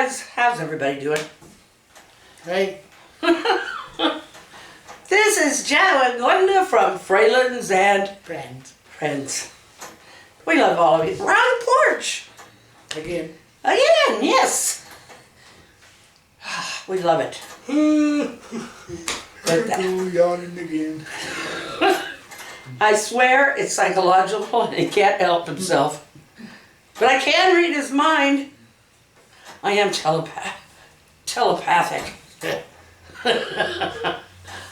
How's everybody doing? Hey. This is Joe and Glenda from Fralins and Friends. We love all of you. We're on the porch. Again, Yes. We love it. Yawning again. I swear it's psychological and he can't help himself. But I can read his mind. I am telepathic.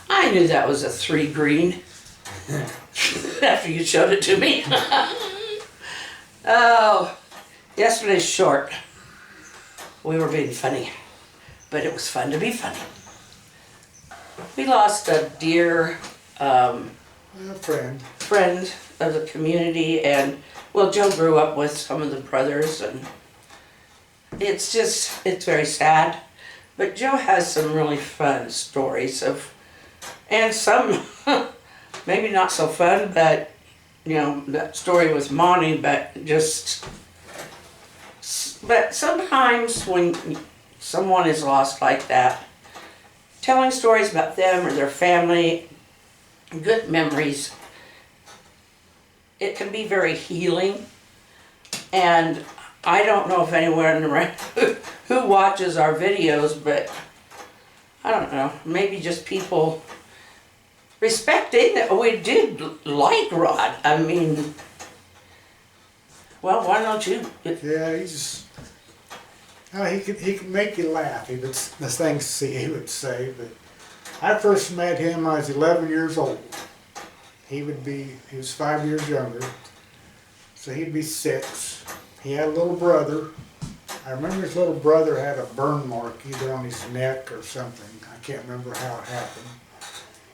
I knew that was a 3 green after you showed it to me. Oh, yesterday's short. We were being funny, but it was fun to be funny. We lost a dear friend of the community, and well, Joe grew up with some of the brothers, and it's very sad. But Joe has some really fun stories and some maybe not so fun, but that story with Monty, but sometimes when someone is lost like that, telling stories about them or their family, good memories, it can be very healing. And I don't know if anyone around who watches our videos, but I don't know, maybe just people respecting that we did like Rod. I mean, well, why don't you? Yeah, he could make you laugh. The things he would say. But I first met him when I was 11 years old. He was 5 years younger, so he'd be 6. He had a little brother. I remember his little brother had a burn mark either on his neck or something. I can't remember how it happened.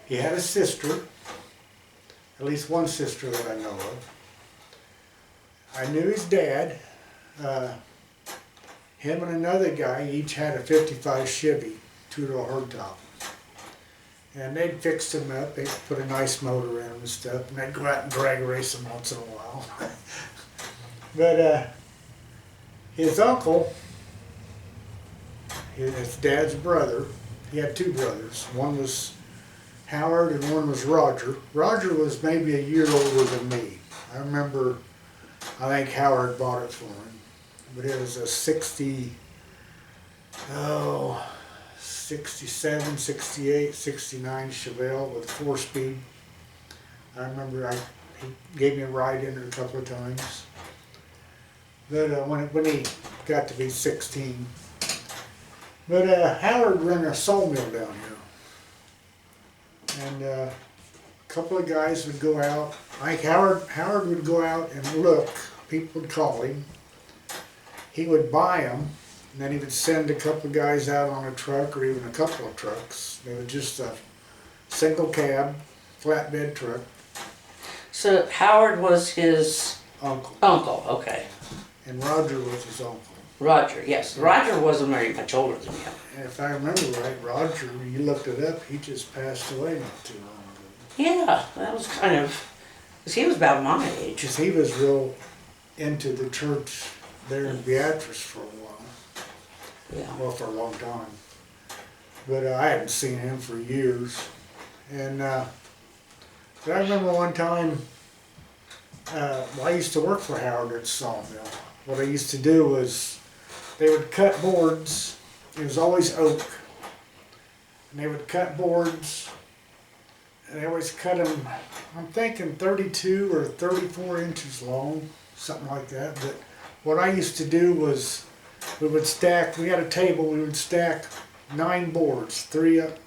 He had a sister, at least one sister that I know of. I knew his dad. Him and another guy each had a 55 Chevy, 2-door hardtop. And they'd fix them up, they'd put a nice motor in them and stuff, and they'd go out and drag race them once in a while. But his uncle, his dad's brother, he had 2 brothers. One was Howard and one was Roger. Roger was maybe a year older than me. I think Howard bought it for him. But it was a 67, 68, 69 Chevelle with 4-speed. I remember he gave me a ride in it a couple of times. But when he got to be 16. But Howard ran a sawmill down here. And a couple of guys would go out. I think Howard would go out and look. People would call him. He would buy them, and then he would send a couple of guys out on a truck or even a couple of trucks. They were just a single cab, flatbed truck. So Howard was his uncle. Uncle, okay. And Roger was his uncle. Roger, yes. Roger wasn't very much older than him. And if I remember right, Roger, you looked it up, he just passed away not too long ago. Yeah, that was because he was about my age. Because he was real into the church there in Beatrice for a while. Yeah. Well, for a long time. But I hadn't seen him for years. And but I remember one time, I used to work for Howard at Sawmill. What I used to do was, they would cut boards. It was always oak. And they would cut boards, and they always cut them, I'm thinking 32 or 34 inches long, something like that. But what I used to do was, we had a table, we would stack 9 boards, 3 up,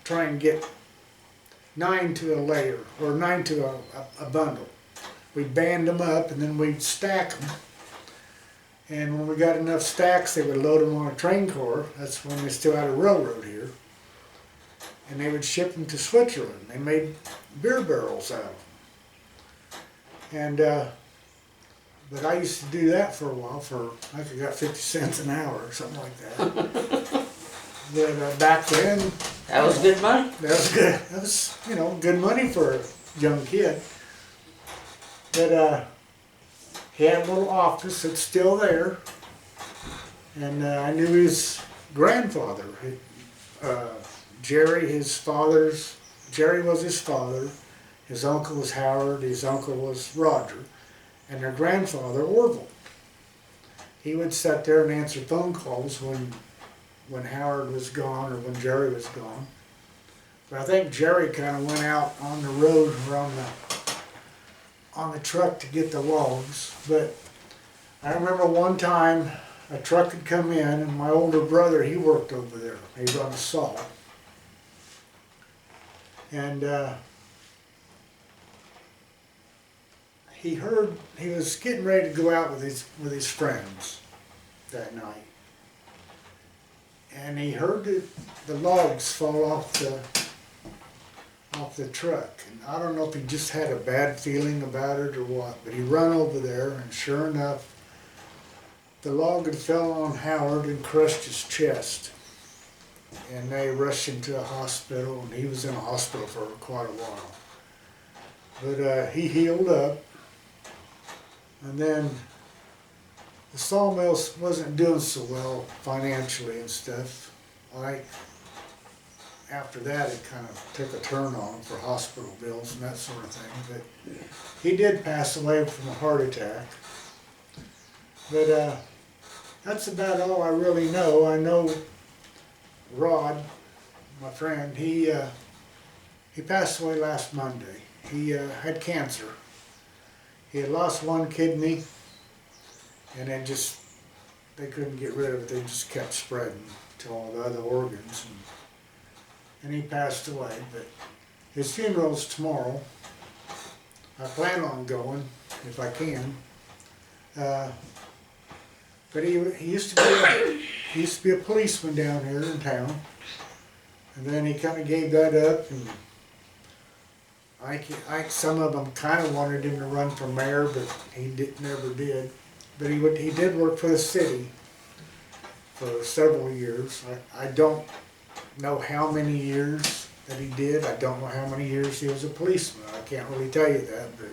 try and get 9 to a layer, or 9 to a bundle. We'd band them up and then we'd stack them. And when we got enough stacks, they would load them on a train car. That's when they still had a railroad here. And they would ship them to Switzerland. They made beer barrels out of them. And but I used to do that for a while I think I got 50 cents an hour or something like that. But back then, that was good money. That was good. That was, good money for a young kid. But he had a little office that's still there. And I knew his grandfather. Jerry was his father. His uncle was Howard. His uncle was Roger. And their grandfather, Orville. He would sit there and answer phone calls when Howard was gone or when Jerry was gone. But I think Jerry kind of went out on the road or on the truck to get the logs. But I remember one time a truck had come in, and my older brother, he worked over there. He run a saw. And he was getting ready to go out with his friends that night. And he heard the logs fall off the truck. And I don't know if he just had a bad feeling about it or what, but he run over there, and sure enough, the log had fell on Howard and crushed his chest. And they rushed him to a hospital, and he was in a hospital for quite a while. But he healed up. And then the sawmill wasn't doing so well financially and stuff. After that, it kind of took a turn on him for hospital bills and that sort of thing. But he did pass away from a heart attack. But that's about all I really know. I know Rod, my friend, he passed away last Monday. He had cancer. He had lost one kidney, and they couldn't get rid of it. They just kept spreading to all the other organs, and he passed away. But his funeral's tomorrow. I plan on going if I can. But he used to be a policeman down here in town, and then he kind of gave that up. And some of them kind of wanted him to run for mayor, but he never did. But he did work for the city for several years. I don't know how many years that he did. I don't know how many years he was a policeman. I can't really tell you that, but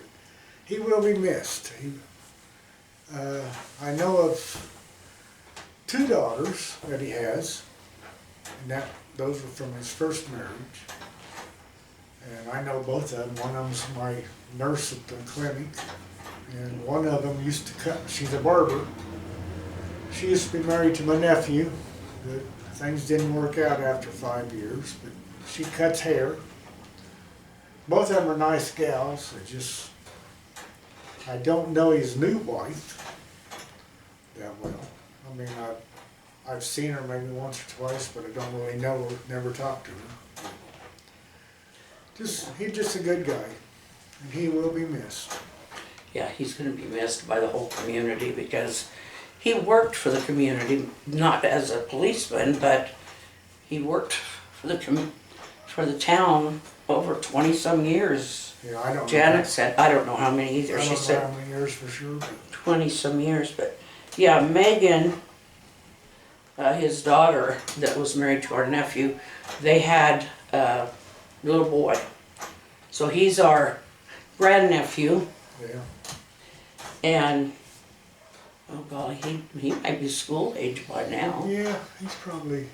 he will be missed. I know of 2 daughters that he has, and those were from his first marriage. And I know both of them. One of them's my nurse at the clinic, and one of them used to cut. She's a barber. She used to be married to my nephew, but things didn't work out after 5 years. But she cuts hair. Both of them are nice gals. I don't know his new wife that well. I mean, I've seen her maybe once or twice, but I don't really know her, never talked to her. He's just a good guy, and he will be missed. Yeah, he's going to be missed by the whole community because he worked for the community, not as a policeman, but he worked for the town over 20-some years. Yeah, I don't know. Janet said, I don't know how many either. She said how many years for sure. 20-some years, but yeah, Megan, his daughter that was married to our nephew, they had a little boy. So he's our grandnephew. Yeah. And, oh golly, he might be school age by now. Yeah, he's probably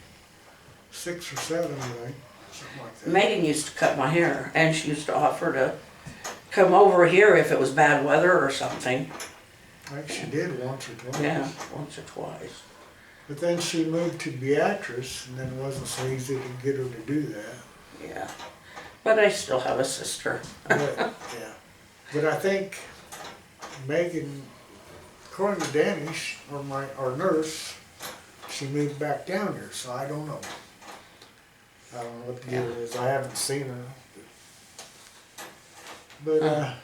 6 or 7, I think. Something like that. Megan used to cut my hair, and she used to offer to come over here if it was bad weather or something. I think she did once or twice. Yeah, once or twice. But then she moved to Beatrice, and then it wasn't so easy to get her to do that. Yeah, but I still have a sister. Yeah. But I think Megan, according to Danny, our nurse, she moved back down here, so I don't know. I don't know what the deal is. I haven't seen her. But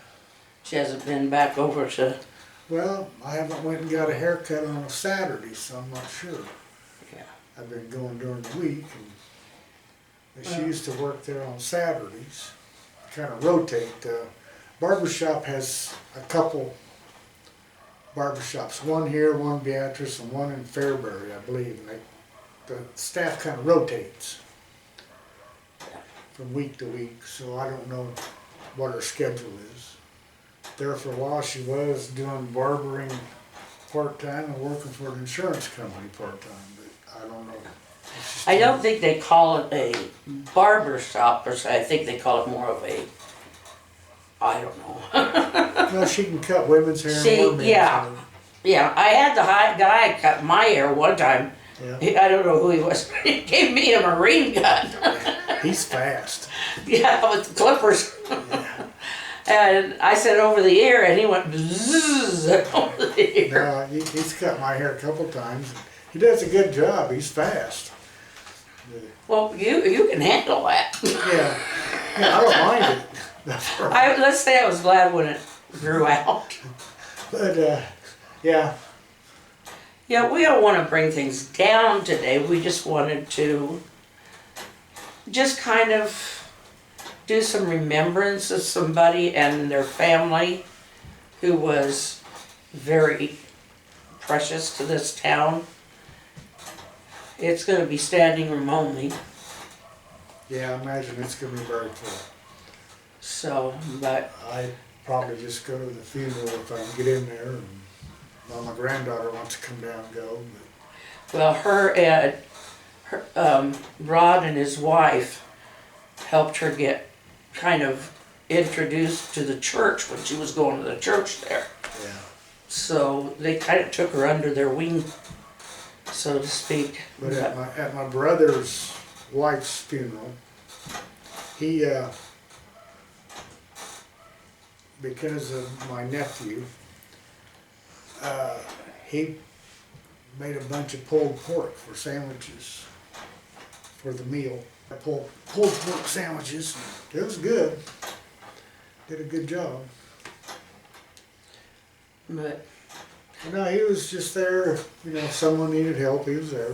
She hasn't been back over to, well, I haven't went and got a haircut on a Saturday, so I'm not sure. yeah. I've been going during the week, and she used to work there on Saturdays, kind of rotate. Barbershop has a couple barbershops, one here, one in Beatrice, and one in Fairbury, I believe. And the staff kind of rotates from week to week, so I don't know what her schedule is. There for a while she was doing barbering part-time and working for an insurance company part-time, but I don't know. I don't think they call it a barber shop per se. I think they call it more of a, I don't know. No, she can cut women's hair She- and men's yeah. hair. Yeah, I had the guy cut my hair one time. Yeah, I don't know who he was. He gave me a marine gun. he's fast. Yeah, with the clippers. Yeah. And I said over the ear, and he went bzzz over the ear. No, he's cut my hair a couple times. He does a good job. He's fast. Well, you can handle that. Yeah, yeah, I don't mind it. That's right. Let's say I was glad when it grew out. But yeah, Yeah, we don't want to bring things down today. We just wanted to just kind of do some remembrance of somebody and their family who was very precious to this town. It's going to be standing room only. yeah, I imagine it's gonna be very full. So, but I probably just go to the funeral if I can get in there. And, well, my granddaughter wants to come down and go. well, Rod and his wife helped her get kind of introduced to the church when she was going to the church there. But, yeah. So they kind of took her under their wing, so to speak. But at my brother's wife's funeral, he because of my nephew, he made a bunch of pulled pork for sandwiches for the meal. Pulled pork sandwiches. It was good. Did a good job. But No, he was just there. You know, if someone needed help, he was there.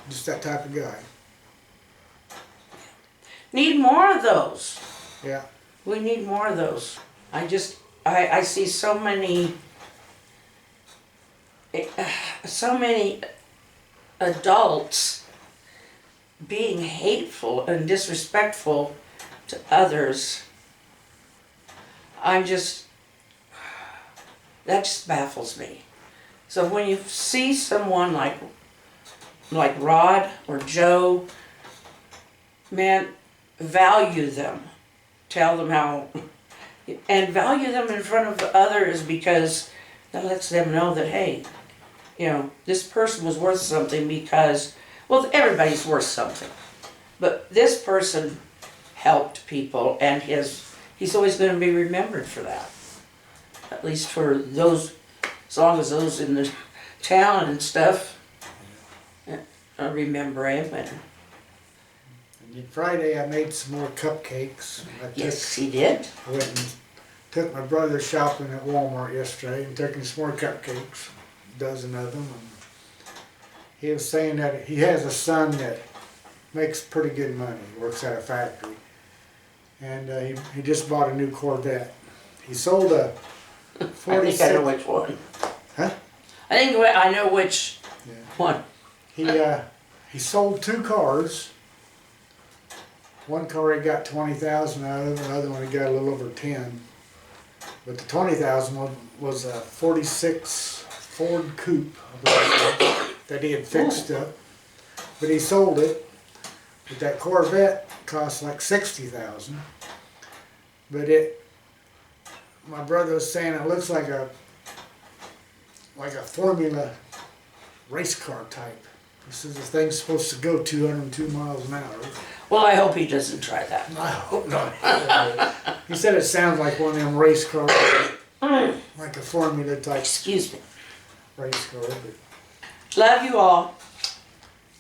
Just that type of guy. need more of those. Yeah. We need more of those. I see so many adults being hateful and disrespectful to others. That just baffles me. So when you see someone like Rod or Joe, man, value them. Tell them how, and value them in front of others, because that lets them know that, hey, you know, this person was worth something because, well, everybody's worth something. But this person helped people, and he's always going to be remembered for that. At least for those, as long as those in the town and stuff remember him. And And Friday I made some more cupcakes. yes, he did. I went and took my brother shopping at Wymore yesterday and took him some more cupcakes, a dozen of them. And he was saying that he has a son that makes pretty good money, works at a factory. And he just bought a new Corvette. He sold a 46... I think I know which one. Huh? I think I know which Yeah. one. He sold two cars. One car he got 20,000 out of, another one he got a little over 10. But the 20,000 one was a 46 Ford Coupe that he had fixed up. But he sold it. But that Corvette cost like 60,000. But my brother was saying it looks like a Formula race car type. He says the thing's supposed to go 202 miles an hour. Well, I hope he doesn't try that. I hope not. He said it sounds like one of them race cars, like a Formula type Excuse me. race car. But Love you all.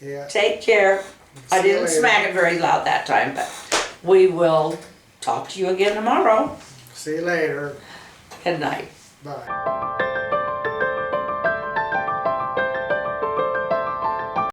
yeah. Take care. I See you didn't later. smack it very loud that time, but we will talk to you again tomorrow. See you later. Good night. Bye.